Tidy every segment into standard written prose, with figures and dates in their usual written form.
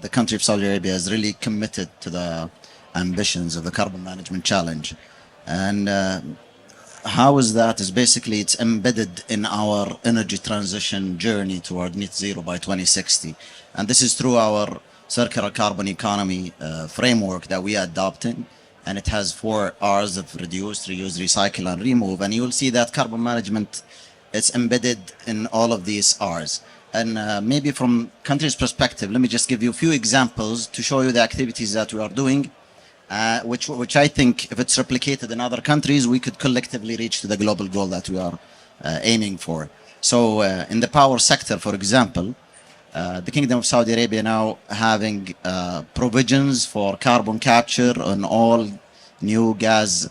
The country of Saudi Arabia is really committed to the ambitions of the carbon management challenge. And how is that? Is basically it's embedded in our energy transition journey toward net zero by 2060. And this is through our circular carbon economy framework that we are adopting. And it has 4 R's of reduce, reuse, recycle, and remove. And you'll see that carbon management is embedded in all of these R's. And maybe from country's perspective, let me just give you a few examples to show you the activities that we are doing, which I think if it's replicated in other countries, we could collectively reach to the global goal that we are aiming for. So in the power sector, for example, the Kingdom of Saudi Arabia now having provisions for carbon capture on all new gas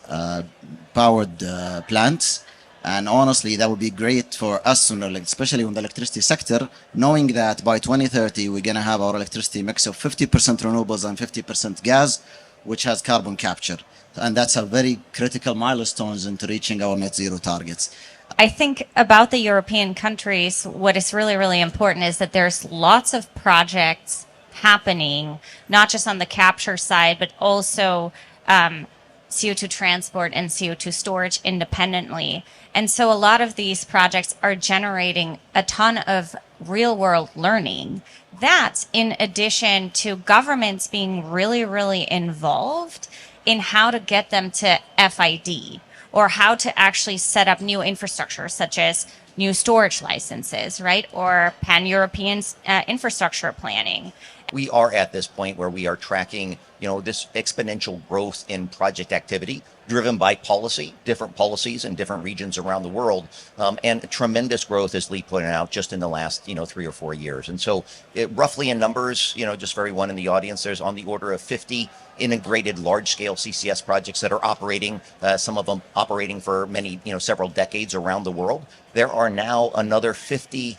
powered plants. And honestly, that would be great for us, especially in the electricity sector, knowing that by 2030, we're going to have our electricity mix of 50% renewables and 50% gas, which has carbon capture. And that's a very critical milestones into reaching our net zero targets. I think about the European countries, what is really, really important is that there's lots of projects happening, not just on the capture side, but also CO2 transport and CO2 storage independently. And so a lot of these projects are generating a ton of real world learning. That's in addition to governments being really, really involved in how to get them to FID or how to actually set up new infrastructure, such as new storage licenses, right? Or pan-European infrastructure planning. We are at this point where we are tracking, this exponential growth in project activity driven by policy, different policies in different regions around the world, and tremendous growth, as Lee pointed out, just in the last, 3 or 4 years. And so roughly in numbers, just for everyone in the audience, there's on the order of 50 integrated large-scale CCS projects that are operating, some of them operating for many, several decades around the world. There are now another 50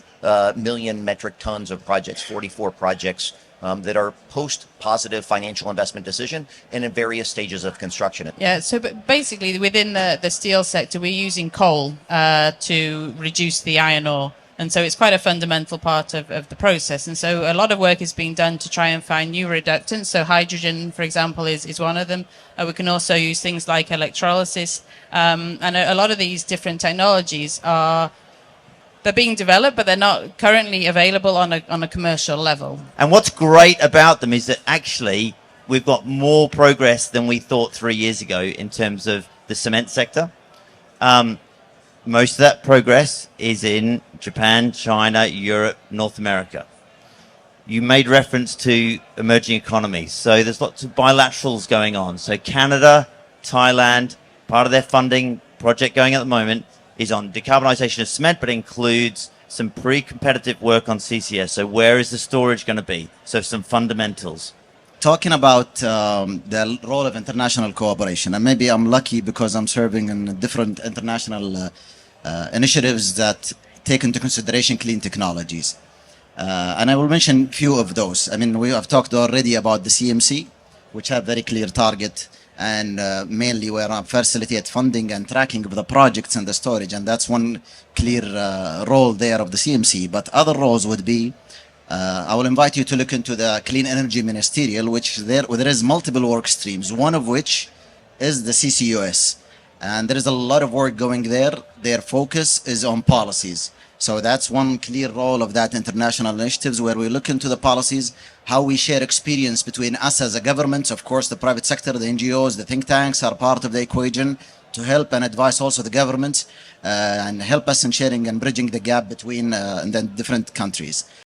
million metric tons of projects, 44 projects, that are post-positive financial investment decision and in various stages of construction. Yeah, so basically within the steel sector, we're using coal to reduce the iron ore. And so it's quite a fundamental part of the process. And so a lot of work is being done to try and find new reductants. So hydrogen, for example, is one of them. We can also use things like electrolysis. And a lot of these different technologies they're being developed, but they're not currently available on a commercial level. And what's great about them is that actually we've got more progress than we thought 3 years ago in terms of the cement sector. Most of that progress is in Japan, China, Europe, North America. You made reference to emerging economies. So there's lots of bilaterals going on. So Canada, Thailand, part of their funding project going at the moment is on decarbonisation of cement, but includes some pre-competitive work on CCS. So where is the storage going to be? So some fundamentals. Talking about the role of international cooperation, and maybe I'm lucky because I'm serving in different international initiatives that take into consideration clean technologies. And I will mention a few of those. I mean, we have talked already about the CMC, which have very clear target, and mainly we are facilitate funding and tracking of the projects and the storage, and that's one clear role there of the CMC. But other roles would be, I will invite you to look into the Clean Energy Ministerial, which there is multiple work streams, one of which is the CCUS. And there is a lot of work going there. Their focus is on policies. So that's one clear role of that international initiatives, where we look into the policies, how we share experience between us as a government. Of course, the private sector, the NGOs, the think tanks are part of the equation to help and advise also the government and help us in sharing and bridging the gap between the different countries.